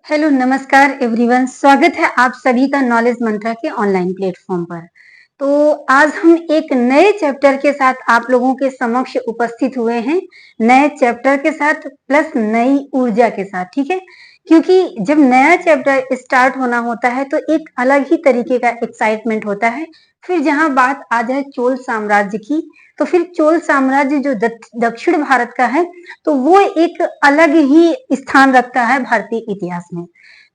Hello नमस्कार everyone. स्वागत है आप सभी का नॉलेज मंत्रा के ऑनलाइन प्लेटफॉर्म पर। तो आज हम एक नए चैप्टर के साथ आप लोगों के समक्ष उपस्थित हुए हैं, नए चैप्टर के साथ प्लस नई ऊर्जा के साथ। ठीक है, क्योंकि जब नया चैप्टर स्टार्ट होना होता है तो एक अलग ही तरीके का एक्साइटमेंट होता है। फिर जहां बात आ जाए चोल साम्राज्य की, तो फिर चोल साम्राज्य जो दक्षिण भारत का है, तो वो एक अलग ही स्थान रखता है भारतीय इतिहास में।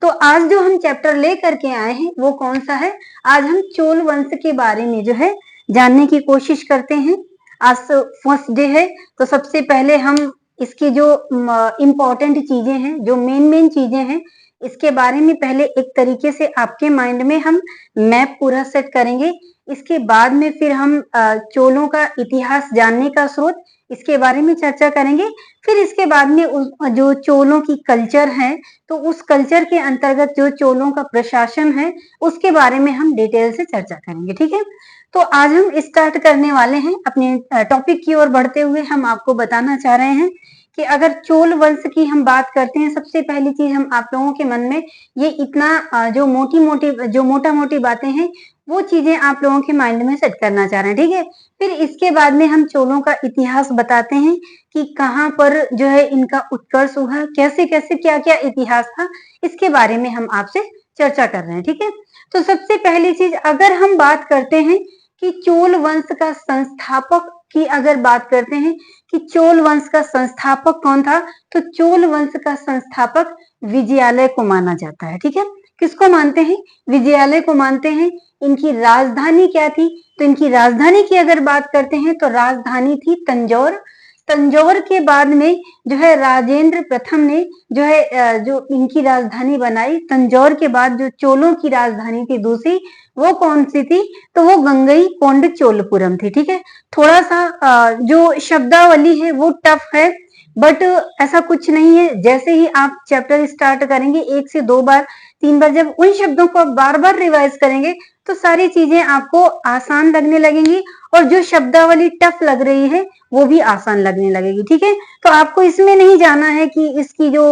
तो आज जो हम चैप्टर लेकर के आए हैं वो कौन सा है? आज हम चोल वंश के बारे में जो है जानने की कोशिश करते हैं। आज फर्स्ट डे है, तो सबसे पहले हम इसकी जो इम्पोर्टेंट चीजें हैं, जो मेन चीजें हैं, इसके बारे में पहले एक तरीके से आपके माइंड में हम मैप पूरा सेट करेंगे। इसके बाद में फिर हम चोलों का इतिहास जानने का स्रोत, इसके बारे में चर्चा करेंगे। फिर इसके बाद में जो चोलों की कल्चर है, तो उस कल्चर के अंतर्गत जो चोलों का प्रशासन है, उसके बारे में हम डिटेल से चर्चा करेंगे। ठीक है, तो आज हम स्टार्ट करने वाले हैं। अपने टॉपिक की ओर बढ़ते हुए हम आपको बताना चाह रहे हैं कि अगर चोल वंश की हम बात करते हैं, सबसे पहली चीज हम आप लोगों के मन में ये इतना जो मोटा मोटी बातें हैं, वो चीजें आप लोगों के माइंड में सेट करना चाह रहे हैं। ठीक है, फिर इसके बाद में हम चोलों का इतिहास बताते हैं कि कहाँ पर जो है इनका उत्कर्ष हुआ, कैसे कैसे क्या क्या इतिहास था, इसके बारे में हम आपसे चर्चा कर रहे हैं। ठीक है, तो सबसे पहली चीज अगर हम बात करते हैं कि चोल वंश का संस्थापक की अगर बात करते हैं कि चोल वंश का संस्थापक कौन था, तो चोल वंश का संस्थापक विजयालय को माना जाता है। ठीक है, किसको मानते हैं? विजयालय को मानते हैं। इनकी राजधानी क्या थी? तो इनकी राजधानी की अगर बात करते हैं तो राजधानी थी तंजौर। तंजौर के बाद में जो है राजेंद्र प्रथम ने जो है जो इनकी राजधानी बनाई। तंजौर के बाद जो चोलों की राजधानी थी दूसरी, वो कौन सी थी? तो वो गंगई कोंड चोलपुरम थी। ठीक है, थोड़ा सा जो शब्दावली है वो टफ है, बट ऐसा कुछ नहीं है। जैसे ही आप चैप्टर स्टार्ट करेंगे, एक से दो बार तीन बार जब उन शब्दों को आप बार बार रिवाइज करेंगे, तो सारी चीजें आपको आसान लगने लगेंगी, और जो शब्दावली टफ लग रही है वो भी आसान लगने लगेगी। ठीक है, तो आपको इसमें नहीं जाना है कि इसकी जो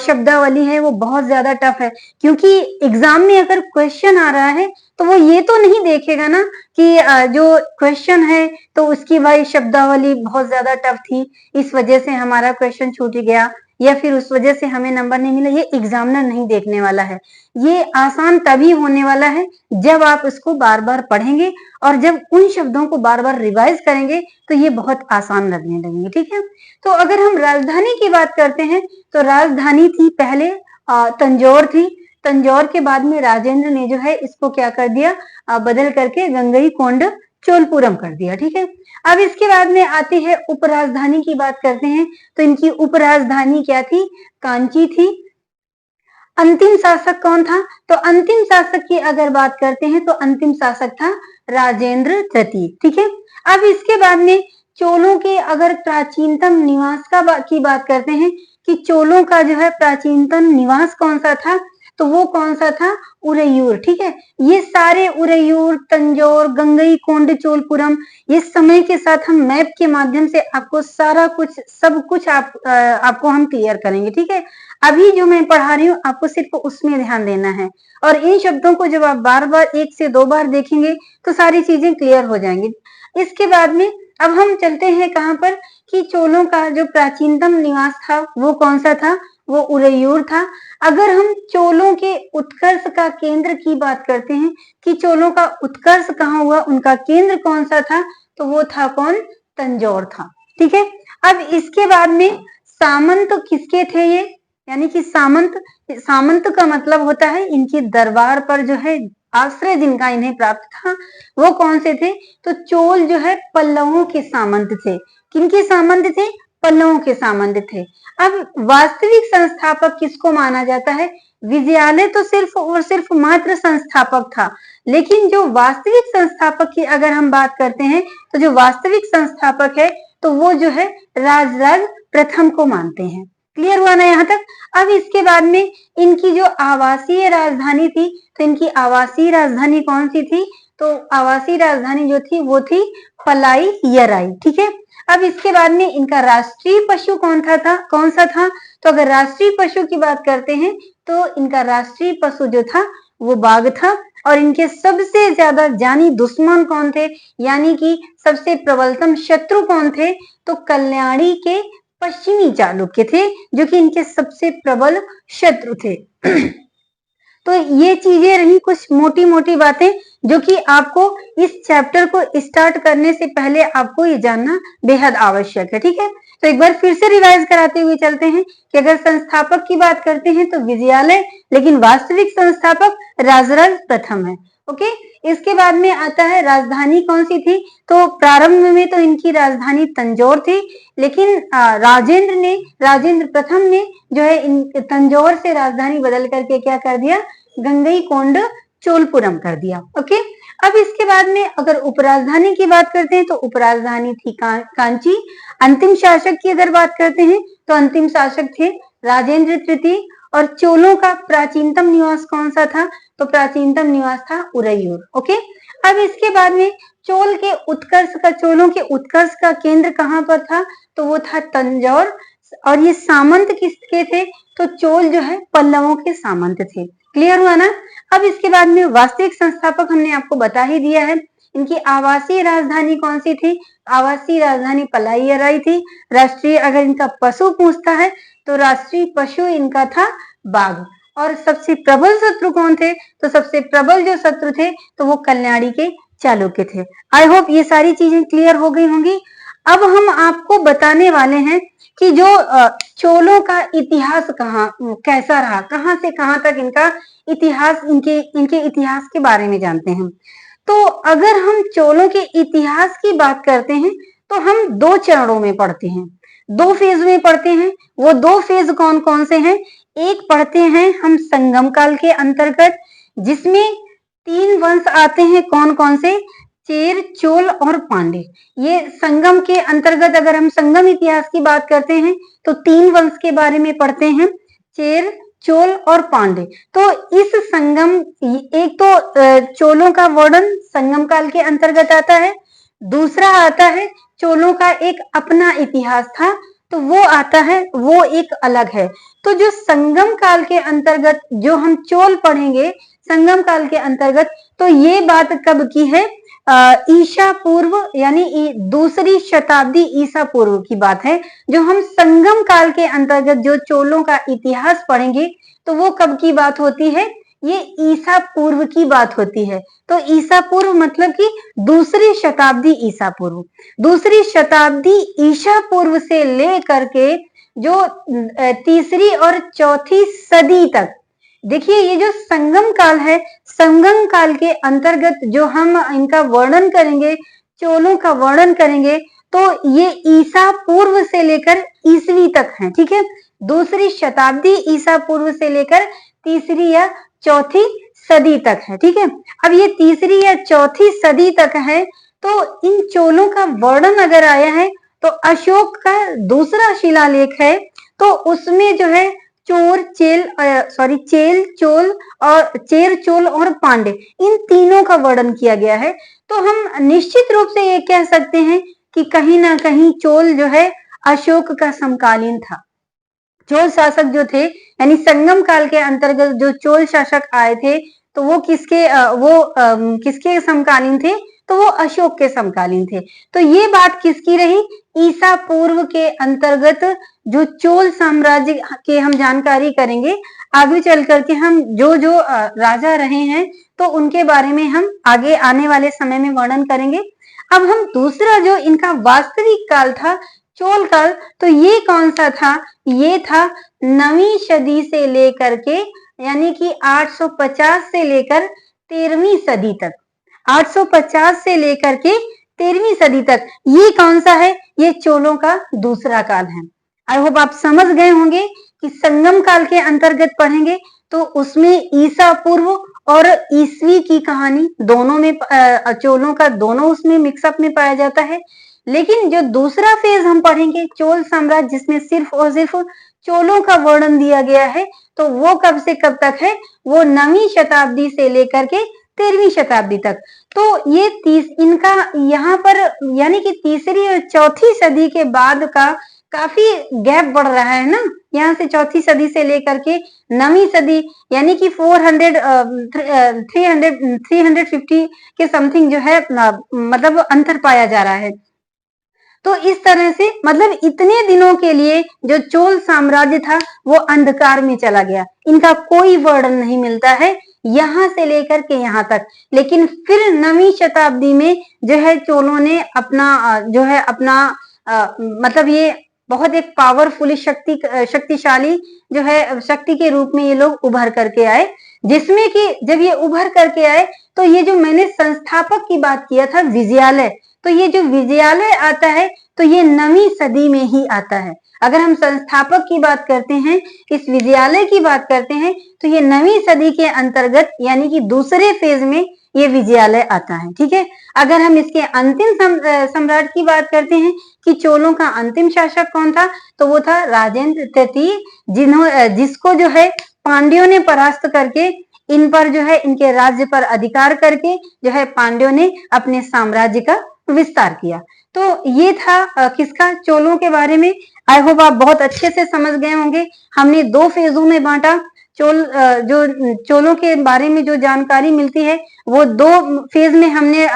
शब्दावली है वो बहुत ज्यादा टफ है, क्योंकि एग्जाम में अगर क्वेश्चन आ रहा है तो वो ये तो नहीं देखेगा ना कि जो क्वेश्चन है तो उसकी भाई शब्दावली बहुत ज्यादा टफ थी, इस वजह से हमारा क्वेश्चन छूट गया, या फिर उस वजह से हमें नंबर नहीं मिला। ये एग्जामिनर नहीं देखने वाला है। ये आसान तभी होने वाला है जब आप इसको बार बार पढ़ेंगे, और जब उन शब्दों को बार बार रिवाइज करेंगे तो ये बहुत आसान लगने लगेंगे। ठीक है, तो अगर हम राजधानी की बात करते हैं तो राजधानी थी पहले तंजौर थी। तंजौर के बाद में राजेंद्र ने जो है इसको क्या कर दिया, बदल करके गंगई कोंड चोलपुरम कर दिया। ठीक है, अब इसके बाद में आती है उपराजधानी की बात करते हैं, तो इनकी उपराजधानी क्या थी? कांची थी। अंतिम शासक कौन था? तो अंतिम शासक की अगर बात करते हैं तो अंतिम शासक था राजेंद्र तृतीय। ठीक है, अब इसके बाद में चोलों के अगर प्राचीनतम निवास की बात करते हैं कि चोलों का जो है प्राचीनतम निवास कौन सा था, तो वो कौन सा था? उरैयूर। ठीक है, ये सारे उरैयूर, तंजौर, गंगईकोंड चोलपुरम, ये समय के साथ हम मैप के माध्यम से आपको सारा कुछ सब कुछ आपको हम क्लियर करेंगे। ठीक है, अभी जो मैं पढ़ा रही हूँ आपको सिर्फ उसमें ध्यान देना है, और इन शब्दों को जब आप बार बार एक से दो बार देखेंगे तो सारी चीजें क्लियर हो जाएंगी। इसके बाद में अब हम चलते हैं कहाँ पर कि चोलों का जो प्राचीनतम निवास था वो कौन सा था? वो उरैयूर था। अगर हम चोलों के उत्कर्ष का केंद्र की बात करते हैं कि चोलों का उत्कर्ष कहाँ हुआ, उनका केंद्र कौन सा था, तो वो था कौन? तंजौर था। ठीक है, अब इसके बाद में सामंत किसके थे ये? यानी कि सामंत, सामंत का मतलब होता है इनकी दरबार पर जो है आश्रय जिनका इन्हें प्राप्त था, वो कौन से थे? तो चोल जो है पल्लवों के सामंत थे। किनके सामंत थे? पल्लवों के सामंत थे। अब वास्तविक संस्थापक किसको माना जाता है? विजयालय तो सिर्फ और सिर्फ मात्र संस्थापक था, लेकिन जो वास्तविक संस्थापक की अगर हम बात करते हैं तो जो वास्तविक संस्थापक है तो वो जो है राजराज प्रथम को मानते हैं। क्लियर हुआ ना यहाँ तक? अब इसके बाद में इनकी जो आवासीय राजधानी थी, तो इनकी आवासीय राजधानी कौन सी थी? तो आवासीय राजधानी जो थी वो थी पलाई यराई। ठीक है, अब इसके बाद में इनका राष्ट्रीय पशु कौन सा था? तो अगर राष्ट्रीय पशु की बात करते हैं तो इनका राष्ट्रीय पशु जो था वो बाघ था। और इनके सबसे ज्यादा जानी दुश्मन कौन थे, यानी कि सबसे प्रबलतम शत्रु कौन थे? तो कल्याणी के पश्चिमी चालुक्य थे, जो कि इनके सबसे प्रबल शत्रु थे। तो ये चीजें रही कुछ मोटी मोटी बातें जो कि आपको इस चैप्टर को स्टार्ट करने से पहले आपको ये जानना बेहद आवश्यक है। ठीक है, तो एक बार फिर से रिवाइज कराते हुए चलते हैं कि अगर संस्थापक की बात करते हैं तो विजयालय, लेकिन वास्तविक संस्थापक राजराज प्रथम है। ओके, इसके बाद में आता है राजधानी कौन सी थी? तो प्रारंभ में तो इनकी राजधानी तंजौर थी, लेकिन राजेंद्र प्रथम ने जो है तंजौर से राजधानी बदल करके क्या कर दिया? गंगईकोंड चोलपुरम कर दिया। ओके, अब इसके बाद में अगर उपराजधानी की बात करते हैं तो उपराजधानी थी कांची। अंतिम शासक की अगर बात करते हैं तो अंतिम शासक थे राजेंद्र तृतीय। और चोलों का प्राचीनतम निवास कौन सा था? तो प्राचीनतम निवास था उरैयूर। ओके, अब इसके बाद में चोलों के उत्कर्ष का केंद्र कहां पर था? तो वो था तंजौर। और ये सामंत किसके थे? तो चोल जो है पल्लवों के सामंत थे। क्लियर हुआ ना? अब इसके बाद में वास्तविक संस्थापक हमने आपको बता ही दिया है। इनकी आवासीय राजधानी कौन सी थी? आवासीय राजधानी पलायिराई थी। राष्ट्रीय अगर इनका पशु पूछता है तो राष्ट्रीय पशु इनका था बाघ। और सबसे प्रबल शत्रु कौन थे? तो सबसे प्रबल जो शत्रु थे तो वो कल्याणी के चालुक्य थे। आई होप ये सारी चीजें क्लियर हो गई होंगी। अब हम आपको बताने वाले हैं कि जो चोलों का इतिहास कैसा रहा, कहां से कहां तक इनका इतिहास, इनके इतिहास के बारे में जानते हैं। तो अगर हम चोलों के इतिहास की बात करते हैं तो हम 2 चरणों में पढ़ते हैं, 2 फेज में पढ़ते हैं। वो 2 फेज कौन कौन से हैं? एक पढ़ते हैं हम संगम काल के अंतर्गत, जिसमें 3 वंश आते हैं। कौन कौन से? चेर, चोल और पांडे। ये संगम के अंतर्गत अगर हम संगम इतिहास की बात करते हैं तो 3 वंश के बारे में पढ़ते हैं, चेर, चोल और पांडे। तो इस संगम, एक तो चोलों का वर्णन संगम काल के अंतर्गत आता है, दूसरा आता है चोलों का एक अपना इतिहास था, तो वो आता है, वो एक अलग है। तो जो संगम काल के अंतर्गत जो हम चोल पढ़ेंगे संगम काल के अंतर्गत, तो ये बात कब की है? ईसा पूर्व यानी 2री शताब्दी ईसा पूर्व की बात है। जो हम संगम काल के अंतर्गत जो चोलों का इतिहास पढ़ेंगे तो वो कब की बात होती है? ये ईसा पूर्व की बात होती है। तो ईसा पूर्व मतलब कि 2री शताब्दी ईसा पूर्व, 2री शताब्दी ईसा पूर्व से लेकर के जो 3री और 4थी सदी तक। देखिए ये जो संगम काल है, संगम काल के अंतर्गत जो हम इनका वर्णन करेंगे, चोलों का वर्णन करेंगे, तो ये ईसा पूर्व से लेकर ईसवी तक है। ठीक है, 2री शताब्दी ईसा पूर्व से लेकर 3री या 4थी सदी तक है। ठीक है, अब ये 3री या 4थी सदी तक है। तो इन चोलों का वर्णन अगर आया है तो अशोक का दूसरा शिलालेख है, तो उसमें जो है चेर, चोल और पांडे, इन तीनों का वर्णन किया गया है। तो हम निश्चित रूप से ये कह सकते हैं कि कहीं ना कहीं चोल जो है अशोक का समकालीन था। चोल शासक जो थे, यानी संगम काल के अंतर्गत जो चोल शासक आए थे, तो वो किसके समकालीन थे? तो वो अशोक के समकालीन थे। तो ये बात किसकी रही? ईसा पूर्व के अंतर्गत जो चोल साम्राज्य के हम जानकारी करेंगे, आगे चल करके हम जो राजा रहे हैं तो उनके बारे में हम आगे आने वाले समय में वर्णन करेंगे। अब हम दूसरा जो इनका वास्तविक काल था चोल काल, तो ये कौन सा था? ये था 9वीं सदी से लेकर के, यानी कि 850 से लेकर 13वीं सदी तक, 850 से लेकर के 13वीं सदी तक। ये कौन सा है? ये चोलों का दूसरा काल है। आई होप आप समझ गए होंगे कि संगम काल के अंतर्गत पढ़ेंगे तो उसमें ईसा पूर्व और ईसवी की कहानी दोनों में, चोलों का दोनों उसमें मिक्सअप में पाया जाता है। लेकिन जो दूसरा फेज हम पढ़ेंगे चोल साम्राज्य, जिसमें सिर्फ और सिर्फ चोलों का वर्णन दिया गया है, तो वो कब से कब तक है? वो 9वीं शताब्दी से लेकर के 13वीं शताब्दी तक। तो ये इनका यहाँ पर यानी कि तीसरी और चौथी सदी के बाद का काफी गैप बढ़ रहा है ना, यहाँ से चौथी सदी से लेकर के 9वीं सदी यानी कि 350 के समथिंग जो है मतलब अंतर पाया जा रहा है। तो इस तरह से मतलब इतने दिनों के लिए जो चोल साम्राज्य था वो अंधकार में चला गया, इनका कोई वर्णन नहीं मिलता है यहाँ से लेकर के यहाँ तक। लेकिन फिर 9वीं शताब्दी में जो है चोलों ने अपना जो है अपना मतलब ये बहुत एक पावरफुली शक्तिशाली जो है शक्ति के रूप में ये लोग उभर करके आए, जिसमें कि जब ये उभर करके आए तो ये जो मैंने संस्थापक की बात किया था विजयालय, तो ये जो विजयालय आता है तो ये 9वीं सदी में ही आता है। अगर हम संस्थापक की बात करते हैं, इस विजयालय की बात करते हैं, तो ये 9वीं सदी के अंतर्गत यानी कि दूसरे फेज में ये विजयालय आता है। ठीक है, अगर हम इसके अंतिम सम्राट की बात करते हैं कि चोलों का अंतिम शासक कौन था, तो वो था राजेंद्र तृतीय, जिसको जो है पांड्यों ने परास्त करके इन पर जो है इनके राज्य पर अधिकार करके जो है पांड्यों ने अपने साम्राज्य का विस्तार किया। तो ये था किसका, चोलों के बारे में। आई होप आप बहुत अच्छे से समझ गए होंगे। हमने 2 फेजों में बांटा। जो चोलों के बारे में जो जानकारी मिलती है वो 2 फेज में हमने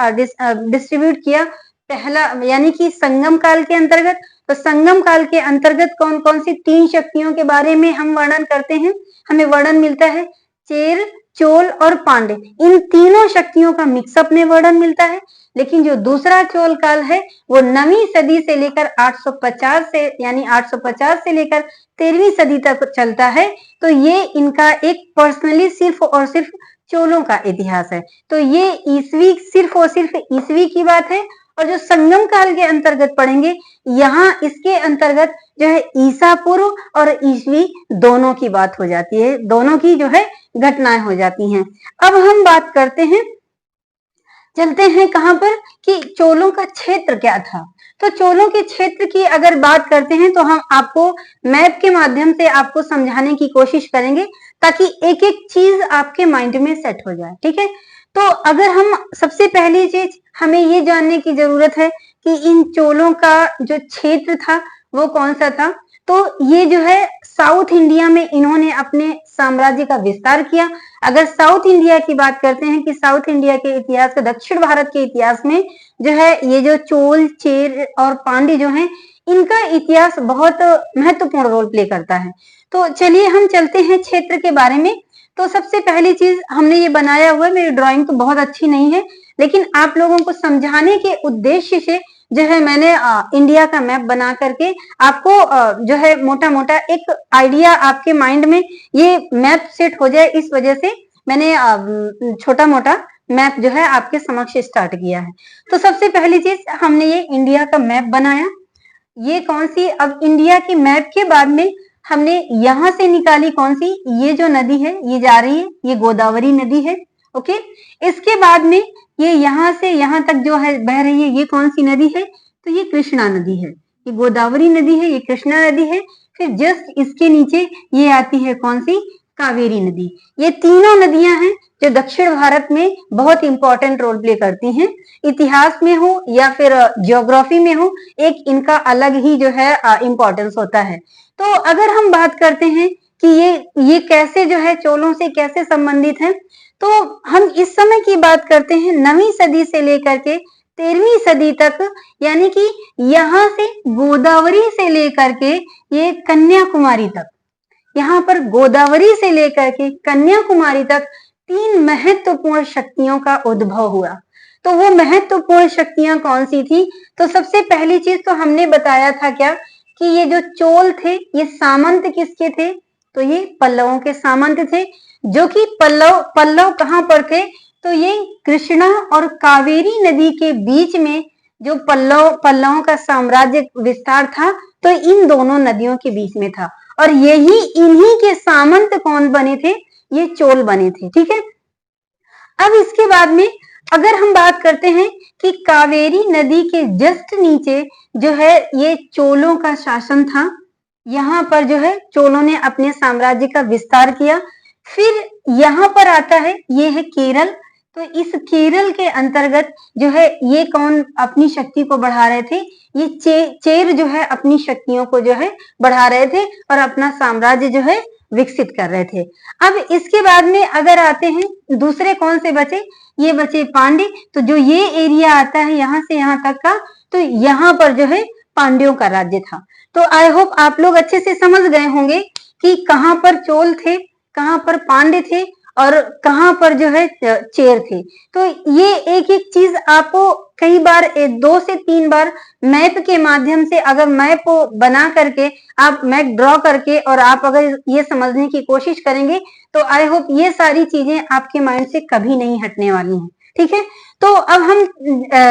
डिस्ट्रीब्यूट किया। पहला यानी कि संगम काल के अंतर्गत, तो संगम काल के अंतर्गत कौन कौन सी 3 शक्तियों के बारे में हम वर्णन करते हैं, हमें वर्णन मिलता है चेर, चोल और पांडे, इन तीनों शक्तियों का मिक्सअप में वर्णन मिलता है। लेकिन जो दूसरा चोल काल है वो 9वीं सदी से लेकर 850 से यानी 850 से लेकर 13वीं सदी तक चलता है। तो ये इनका एक पर्सनली सिर्फ और सिर्फ चोलों का इतिहास है। तो ये ईसवी सिर्फ और सिर्फ ईसवी की बात है। और जो संगम काल के अंतर्गत पढ़ेंगे, यहाँ इसके अंतर्गत जो है ईसा पूर्व और ईसवी दोनों की बात हो जाती है, दोनों की जो है घटनाएं हो जाती हैं। अब हम बात करते हैं, चलते हैं कहां पर कि चोलों का क्षेत्र क्या था। तो चोलों के क्षेत्र की अगर बात करते हैं तो हम आपको मैप के माध्यम से आपको समझाने की कोशिश करेंगे ताकि एक एक चीज आपके माइंड में सेट हो जाए। ठीक है, तो अगर हम सबसे पहली चीज हमें ये जानने की जरूरत है कि इन चोलों का जो क्षेत्र था वो कौन सा था। तो ये जो है साउथ इंडिया में इन्होंने अपने साम्राज्य का विस्तार किया। अगर साउथ इंडिया की बात करते हैं कि साउथ इंडिया के इतिहास, दक्षिण भारत के इतिहास में जो है ये जो चोल, चेर और पांड्य जो हैं, इनका इतिहास बहुत महत्वपूर्ण रोल प्ले करता है। तो चलिए हम चलते हैं क्षेत्र के बारे में। तो सबसे पहली चीज हमने ये बनाया हुआ है, मेरी ड्राइंग तो बहुत अच्छी नहीं है, लेकिन आप लोगों को समझाने के उद्देश्य से जो है मैंने इंडिया का मैप बना करके आपको जो है मोटा मोटा एक आइडिया आपके माइंड में ये मैप सेट हो जाए, इस वजह से मैंने छोटा मोटा मैप जो है आपके समक्ष स्टार्ट किया है। तो सबसे पहली चीज हमने ये इंडिया का मैप बनाया। ये कौन सी, अब इंडिया की मैप के बाद में हमने यहां से निकाली कौन सी, ये जो नदी है ये जा रही है, ये गोदावरी नदी है। ओके, इसके बाद में ये यहां से यहां तक जो है बह रही है, ये कौन सी नदी है, तो ये कृष्णा नदी है। ये गोदावरी नदी है, ये कृष्णा नदी है। फिर जस्ट इसके नीचे ये आती है कौन सी, कावेरी नदी। ये तीनों नदियां हैं जो दक्षिण भारत में बहुत इंपॉर्टेंट रोल प्ले करती हैं, इतिहास में हो या फिर ज्योग्राफी में हो, एक इनका अलग ही जो है इंपॉर्टेंस होता है। तो अगर हम बात करते हैं कि ये कैसे जो है चोलों से कैसे संबंधित है, तो हम इस समय की बात करते हैं 9वीं सदी से लेकर के 13वीं सदी तक, यानी कि यहाँ से गोदावरी से लेकर के ये कन्याकुमारी तक, यहाँ पर गोदावरी से लेकर के कन्याकुमारी तक 3 महत्वपूर्ण शक्तियों का उद्भव हुआ। तो वो महत्वपूर्ण शक्तियां कौन सी थी, तो सबसे पहली चीज तो हमने बताया था क्या कि ये जो चोल थे ये सामंत किसके थे, तो ये पल्लवों के सामंत थे। जो कि पल्लव कहां पर थे, तो ये कृष्णा और कावेरी नदी के बीच में जो पल्लवों का साम्राज्य विस्तार था, तो इन दोनों नदियों के बीच में था। और यही इन्हीं के सामंत कौन बने थे, ये चोल बने थे। ठीक है, अब इसके बाद में अगर हम बात करते हैं कि कावेरी नदी के जस्ट नीचे जो है ये चोलों का शासन था, यहाँ पर जो है चोलों ने अपने साम्राज्य का विस्तार किया। फिर यहाँ पर आता है, ये है केरल। तो इस केरल के अंतर्गत जो है ये कौन अपनी शक्ति को बढ़ा रहे थे, ये चेर जो है अपनी शक्तियों को जो है बढ़ा रहे थे और अपना साम्राज्य जो है विकसित कर रहे थे। अब इसके बाद में अगर आते हैं दूसरे कौन से बचे, ये बचे पांडे। तो जो ये एरिया आता है यहाँ से यहाँ तक का, तो यहाँ पर जो है पांड्यों का राज्य था। तो आई होप आप लोग अच्छे से समझ गए होंगे कि कहाँ पर चोल थे, कहाँ पर पांडे थे और कहाँ पर जो है चेर थे। तो ये एक एक चीज आपको कई बार 2 से 3 बार मैप के माध्यम से, अगर मैप बना करके आप मैप ड्रॉ करके और आप अगर ये समझने की कोशिश करेंगे तो आई होप ये सारी चीजें आपके माइंड से कभी नहीं हटने वाली हैं। ठीक है, तो अब हम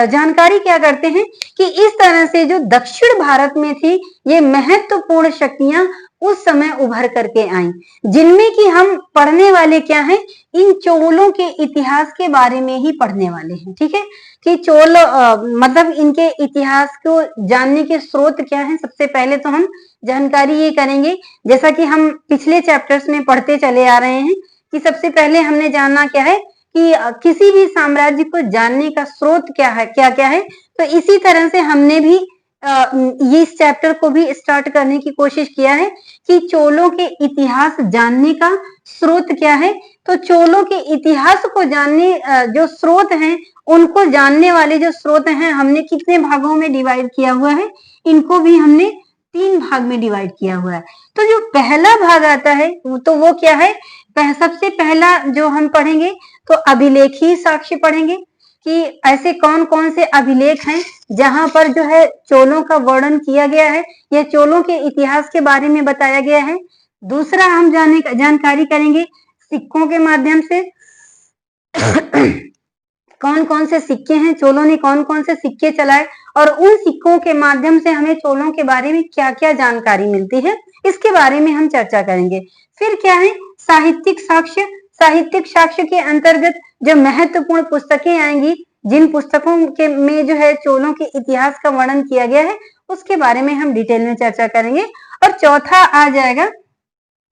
जानकारी क्या करते हैं कि इस तरह से जो दक्षिण भारत में थी ये महत्वपूर्ण शक्तियां उस समय उभर करके आई, जिनमें कि हम पढ़ने वाले क्या हैं, इन चोलों के इतिहास के बारे में ही पढ़ने वाले हैं। ठीक है, कि चोल मतलब इनके इतिहास को जानने के स्रोत क्या हैं। सबसे पहले तो हम जानकारी ये करेंगे, जैसा कि हम पिछले चैप्टर्स में पढ़ते चले आ रहे हैं, कि सबसे पहले हमने जानना क्या है कि किसी भी साम्राज्य को जानने का स्रोत क्या है, क्या क्या है। तो इसी तरह से हमने भी ये इस चैप्टर को भी स्टार्ट करने की कोशिश किया है कि चोलों के इतिहास जानने का स्रोत क्या है। तो चोलों के इतिहास को जानने जो स्रोत हैं, उनको जानने वाले जो स्रोत हैं, हमने कितने भागों में डिवाइड किया हुआ है, इनको भी हमने 3 भाग में डिवाइड किया हुआ है। तो जो पहला भाग आता है तो वो क्या है, सबसे पहला जो हम पढ़ेंगे तो अभिलेखी साक्ष्य पढ़ेंगे कि ऐसे कौन कौन से अभिलेख हैं जहां पर जो है चोलों का वर्णन किया गया है या चोलों के इतिहास के बारे में बताया गया है। दूसरा हम जानकारी करेंगे सिक्कों के माध्यम से कौन कौन से सिक्के हैं, चोलों ने कौन कौन से सिक्के चलाए और उन सिक्कों के माध्यम से हमें चोलों के बारे में क्या क्या जानकारी मिलती है, इसके बारे में हम चर्चा करेंगे। फिर क्या है, साहित्यिक साक्ष्य। साहित्यिक साक्ष्य के अंतर्गत जो महत्वपूर्ण पुस्तकें आएंगी, जिन पुस्तकों के में जो है चोलों के इतिहास का वर्णन किया गया है, उसके बारे में हम डिटेल में चर्चा करेंगे। और चौथा आ जाएगा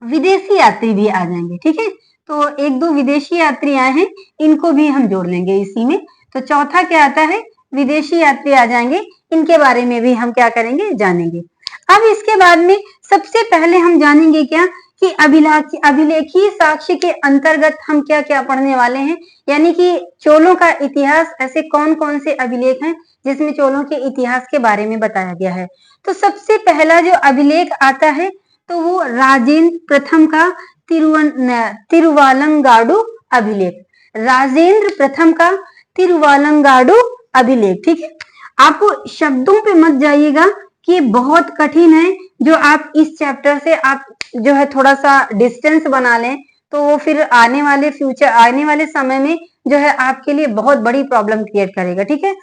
विदेशी यात्री भी आ जाएंगे। ठीक है, तो 1-2 विदेशी यात्री आए हैं, इनको भी हम जोड़ लेंगे इसी में। तो चौथा क्या आता है, विदेशी यात्री आ जाएंगे, इनके बारे में भी हम क्या करेंगे, जानेंगे। अब इसके बाद में सबसे पहले हम जानेंगे क्या कि अभिलेखीय साक्ष्य के अंतर्गत हम क्या क्या पढ़ने वाले हैं, यानी कि चोलों का इतिहास, ऐसे कौन कौन से अभिलेख हैं जिसमें चोलों के इतिहास के बारे में बताया गया है। तो सबसे पहला जो अभिलेख आता है तो वो राजेंद्र प्रथम का तिरुवालंगाडु अभिलेख, राजेंद्र प्रथम का तिरुवालंगाडु अभिलेख। ठीक है, आप शब्दों पे मत जाइएगा कि ये बहुत कठिन है, जो आप इस चैप्टर से आप जो है थोड़ा सा डिस्टेंस बना लें तो वो फिर आने वाले समय में जो है आपके लिए बहुत बड़ी प्रॉब्लम क्रिएट करेगा। ठीक है,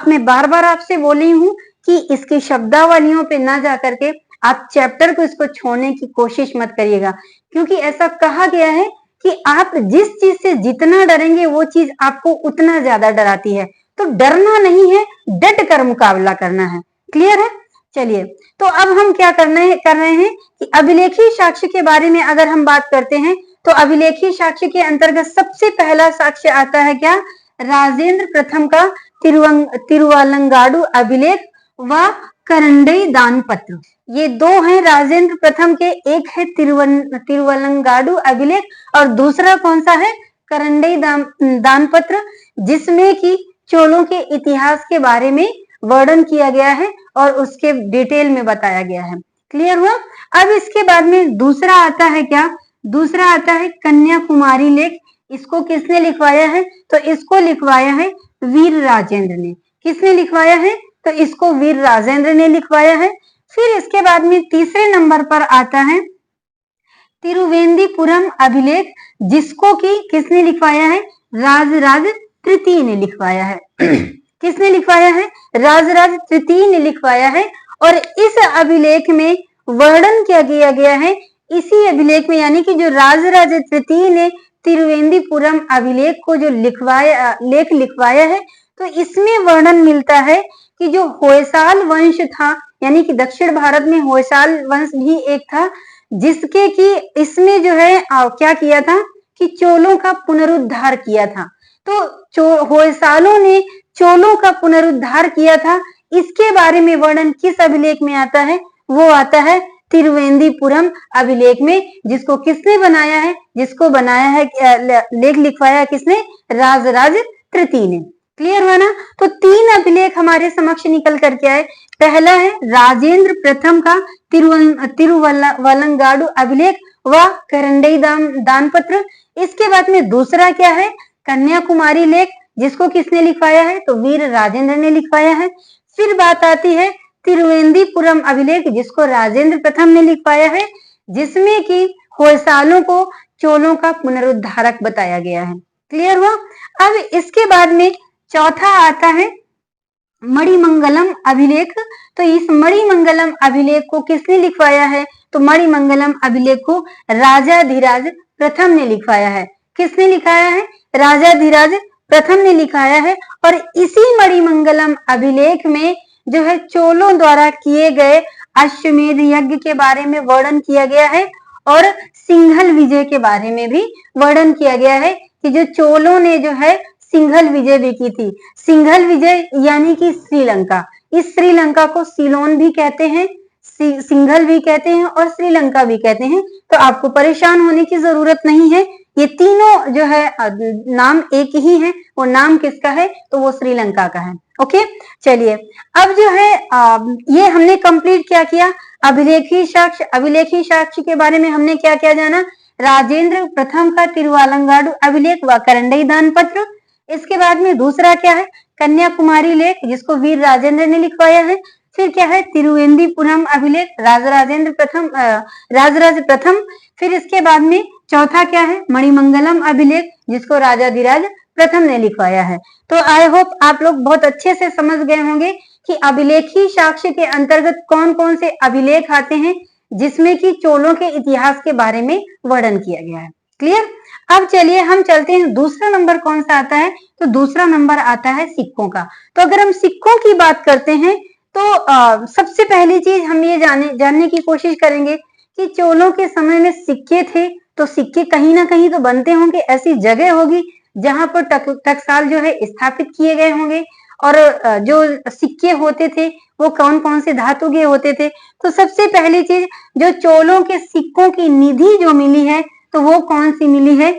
मैं बार बार आपसे बोल रही हूँ कि इसकी शब्दावलियों पे ना जा करके आप चैप्टर को इसको छोड़ने की कोशिश मत करिएगा, क्योंकि ऐसा कहा गया है कि आप जिस चीज से जितना डरेंगे वो चीज आपको उतना ज्यादा डराती है। तो डरना नहीं है, डट कर मुकाबला करना है। क्लियर है? चलिए, तो अब हम क्या कर रहे हैं कि अभिलेखीय साक्ष्य के बारे में अगर हम बात करते हैं तो अभिलेखीय साक्ष्य के अंतर्गत सबसे पहला साक्ष्य आता है क्या, राजेंद्र प्रथम का तिरुवालंगाडु अभिलेख व करंडई दान पत्र। ये 2 हैं राजेंद्र प्रथम के, एक है तिरुवलंगाडु अभिलेख और दूसरा कौन सा है, करंडई दान पत्र, जिसमें कि चोलों के इतिहास के बारे में वर्णन किया गया है और उसके डिटेल में बताया गया है। क्लियर हुआ? अब इसके बाद में दूसरा आता है क्या, दूसरा आता है कन्याकुमारी लेख। इसको किसने लिखवाया है, तो इसको लिखवाया है वीर राजेंद्र ने। किसने लिखवाया है, तो इसको वीर राजेंद्र ने लिखवाया है। फिर इसके बाद में तीसरे नंबर पर आता है तिरुवेंदीपुरम अभिलेख, जिसको कि किसने लिखवाया है, राजराज तृतीय ने लिखवाया है। किसने लिखवाया है, राजराज तृतीय ने लिखवाया है। और इस अभिलेख में वर्णन क्या किया गया है, इसी अभिलेख में, यानी कि जो राजराज तृतीय ने तिरुवेंदीपुरम अभिलेख को जो लेख लिखवाया है, तो इसमें वर्णन मिलता है कि जो होयसाल वंश था, यानी कि दक्षिण भारत में होयसाल वंश भी एक था, जिसके कि इसमें जो है क्या किया था कि चोलों का पुनरुद्धार किया था। तो होयसालों ने चोलों का पुनरुद्धार किया था, इसके बारे में वर्णन किस अभिलेख में आता है? वो आता है तिरुवेंदीपुरम अभिलेख में, जिसको किसने बनाया है? जिसको बनाया है, लेख लिखवाया किसने? राजराज तृतीय ने। क्लियर हुआ ना? तो 3 अभिलेख हमारे समक्ष निकल करके आए। पहला है राजेंद्र प्रथम का तिरुवल्लंगाडु अभिलेख व करंडई दानपत्र। इसके बाद में दूसरा क्या है? कन्याकुमारी लेख, जिसको किसने लिखवाया है? तो वीर राजेंद्र ने लिखवाया है। फिर बात आती है तिरुवेंदीपुरम अभिलेख, जिसको राजेंद्र प्रथम ने लिखवाया है, जिसमें कि होयसालों को चोलों का पुनरुद्धारक बताया गया है। क्लियर हुआ? अब इसके बाद में चौथा आता है मणिमंगलम अभिलेख। तो इस मणिमंगलम अभिलेख को किसने लिखवाया है? तो मणिमंगलम अभिलेख को राजाधिराज प्रथम ने लिखवाया है। किसने लिखाया है? राजाधिराज प्रथम ने लिखाया है। और इसी मणिमंगलम अभिलेख में जो है चोलों द्वारा किए गए अश्वमेध यज्ञ के बारे में वर्णन किया गया है और सिंघल विजय के बारे में भी वर्णन किया गया है कि जो चोलों ने जो है सिंघल विजय भी की थी। सिंघल विजय यानी कि श्रीलंका, इस श्रीलंका को सीलोन भी कहते हैं, सिंघल भी कहते हैं और श्रीलंका भी कहते हैं। तो आपको परेशान होने की जरूरत नहीं है, ये तीनों जो है नाम एक ही है। वो नाम किसका है? तो वो श्रीलंका का है। ओके, चलिए अब जो है ये हमने कंप्लीट क्या किया? अभिलेखी साक्ष्य। अभिलेखी साक्ष्य के बारे में हमने क्या क्या जाना? राजेंद्र प्रथम का तिरुवालंगाडु अभिलेख व करंडई दानपत्र। इसके बाद में दूसरा क्या है? कन्याकुमारी लेख, जिसको वीर राजेंद्र ने लिखवाया है। फिर क्या है? तिरुवेंदीपुरम अभिलेख, राजराज प्रथम। फिर इसके बाद में चौथा क्या है? मणिमंगलम अभिलेख, जिसको राजाधिराज प्रथम ने लिखवाया है। तो आई होप आप लोग बहुत अच्छे से समझ गए होंगे कि अभिलेखी साक्ष्य के अंतर्गत कौन कौन से अभिलेख आते हैं जिसमें कि चोलों के इतिहास के बारे में वर्णन किया गया है। क्लियर? अब चलिए हम चलते हैं, दूसरा नंबर कौन सा आता है? तो दूसरा नंबर आता है सिक्कों का। तो अगर हम सिक्कों की बात करते हैं तो सबसे पहली चीज हम ये जानने की कोशिश करेंगे कि चोलों के समय में सिक्के थे, तो सिक्के कहीं ना कहीं तो बनते होंगे, ऐसी जगह होगी जहां पर टकसाल जो है स्थापित किए गए होंगे। और जो सिक्के होते थे वो कौन कौन से धातु के होते थे? तो सबसे पहली चीज, जो चोलों के सिक्कों की निधि जो मिली है तो वो कौन सी मिली है?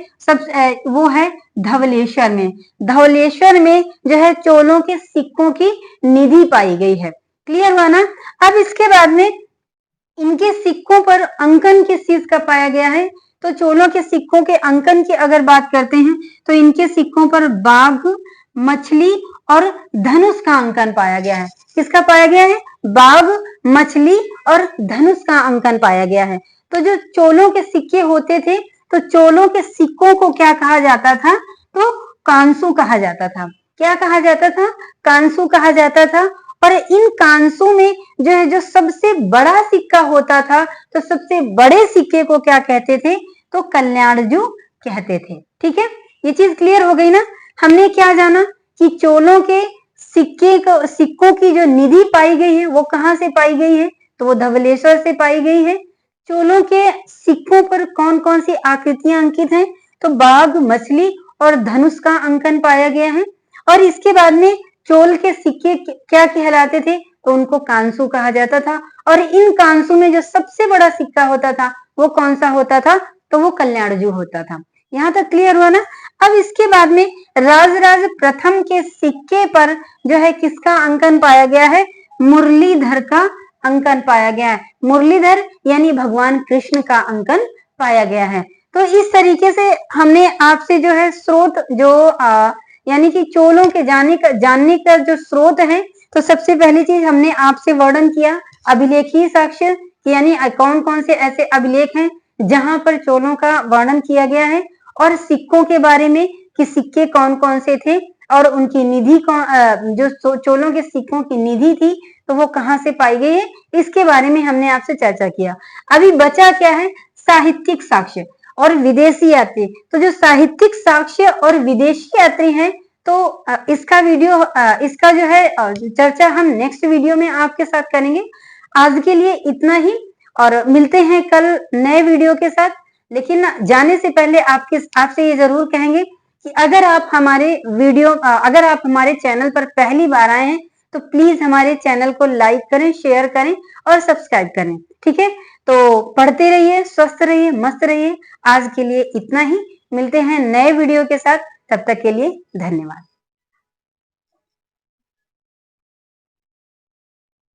वो है धवलेश्वर में। धवलेश्वर में जो है चोलों के सिक्कों की निधि पाई गई है। क्लियर हुआ ना? अब इसके बाद में इनके सिक्कों पर अंकन किस चीज का पाया गया है? तो चोलों के सिक्कों के अंकन की अगर बात करते हैं तो इनके सिक्कों पर बाघ, मछली और धनुष का अंकन पाया गया है। किसका पाया गया है? बाघ, मछली और धनुष का अंकन पाया गया है। तो जो चोलों के सिक्के होते थे, तो चोलों के सिक्कों को क्या कहा जाता था? तो कांसू कहा जाता था। क्या कहा जाता था? कांसू कहा जाता था। और इन कांसू में जो है जो सबसे बड़ा सिक्का होता था, तो सबसे बड़े सिक्के को क्या कहते थे? तो कल्याणजू कहते थे। ठीक है, ये चीज क्लियर हो गई ना? हमने क्या जाना कि चोलों के सिक्कों की जो निधि पाई गई है वो कहाँ से पाई गई है? तो वो धवलेश्वर से पाई गई है। चोलों के सिक्कों पर कौन कौन सी आकृतियां अंकित हैं? तो बाघ, मछली और धनुष का अंकन पाया गया है। और इसके बाद में चोल के सिक्के क्या कहलाते थे? तो उनको कांसू कहा जाता था। और इन कांसू में जो सबसे बड़ा सिक्का होता था वो कौन सा होता था? तो वो कल्याणजू होता था। यहाँ तक क्लियर हुआ ना? अब इसके बाद में राजराज प्रथम के सिक्के पर जो है किसका अंकन पाया गया है? मुरलीधर का अंकन पाया गया है। मुरलीधर यानी भगवान कृष्ण का अंकन पाया गया है। तो इस तरीके से हमने आपसे जो है स्रोत जो यानी कि चोलों के जानने का जो स्रोत है, तो सबसे पहली चीज हमने आपसे वर्णन किया अभिलेखीय साक्ष्य, यानी कौन कौन से ऐसे अभिलेख हैं जहां पर चोलों का वर्णन किया गया है, और सिक्कों के बारे में कि सिक्के कौन कौन से थे और उनकी निधि जो चोलों के सिक्कों की निधि थी तो वो कहाँ से पाई गई है, इसके बारे में हमने आपसे चर्चा किया। अभी बचा क्या है? साहित्यिक साक्ष्य और विदेशी यात्री। तो जो साहित्यिक साक्ष्य और विदेशी यात्री हैं, तो इसका जो है चर्चा हम नेक्स्ट वीडियो में आपके साथ करेंगे। आज के लिए इतना ही, और मिलते हैं कल नए वीडियो के साथ। लेकिन जाने से पहले आपसे ये जरूर कहेंगे कि अगर आप हमारे चैनल पर पहली बार आए हैं तो प्लीज हमारे चैनल को लाइक करें, शेयर करें और सब्सक्राइब करें। ठीक है, तो पढ़ते रहिए, स्वस्थ रहिए, मस्त रहिए। आज के लिए इतना ही, मिलते हैं नए वीडियो के साथ। तब तक के लिए धन्यवाद।